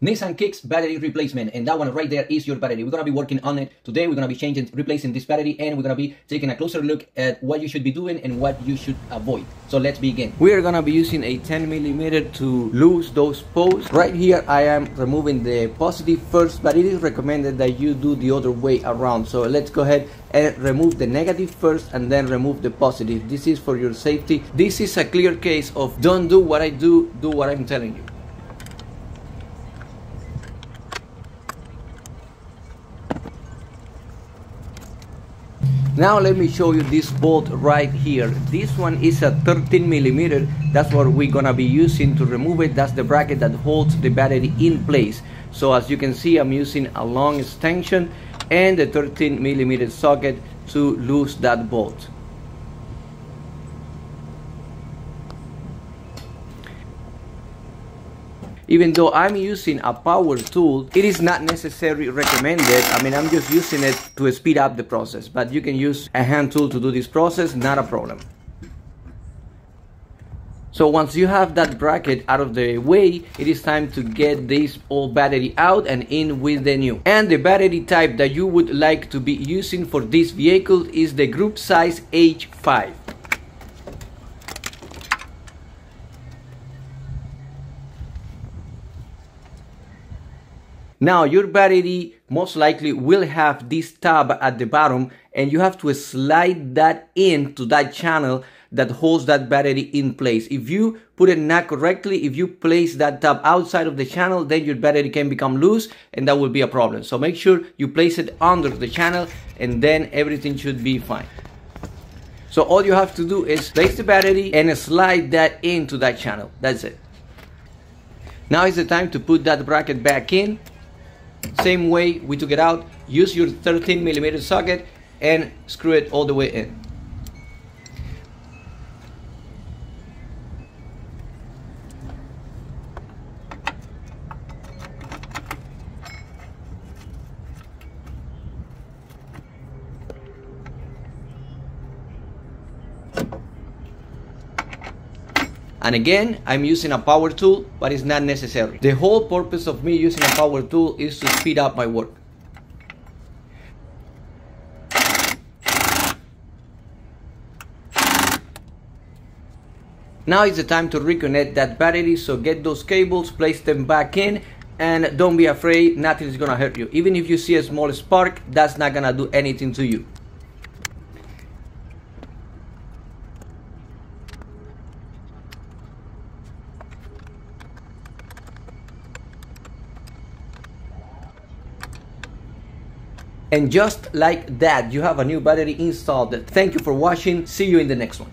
Nissan Kicks battery replacement, and that one right there is your battery. We're gonna be working on it today. We're gonna be replacing this battery, and we're gonna be taking a closer look at what you should be doing and what you should avoid. So let's begin. We are gonna be using a 10mm to lose those posts. Right here I am removing the positive first, but it is recommended that you do the other way around. So let's go ahead and remove the negative first and then remove the positive. This is for your safety. This is a clear case of don't do what I do what I'm telling you. Now let me show you this bolt right here. This one is a 13mm. That's what we're gonna be using to remove it. That's the bracket that holds the battery in place. So as you can see, I'm using a long extension and a 13mm socket to lose that bolt. Even though I'm using a power tool, it is not necessarily recommended. I mean, I'm just using it to speed up the process, but you can use a hand tool to do this process, not a problem. So once you have that bracket out of the way, it is time to get this old battery out and in with the new. And the battery type that you would like to be using for this vehicle is the group size H5. Now your battery most likely will have this tab at the bottom, and you have to slide that into that channel that holds that battery in place. If you put it not correctly, if you place that tab outside of the channel, then your battery can become loose and that will be a problem. So make sure you place it under the channel and then everything should be fine. So all you have to do is place the battery and slide that into that channel. That's it. Now is the time to put that bracket back in. Same way we took it out, use your 13mm socket and screw it all the way in. And again, I'm using a power tool, but it's not necessary. The whole purpose of me using a power tool is to speed up my work. Now is the time to reconnect that battery, so get those cables, place them back in, and don't be afraid, nothing is gonna hurt you. Even if you see a small spark, that's not gonna do anything to you. And just like that, you have a new battery installed. Thank you for watching. See you in the next one.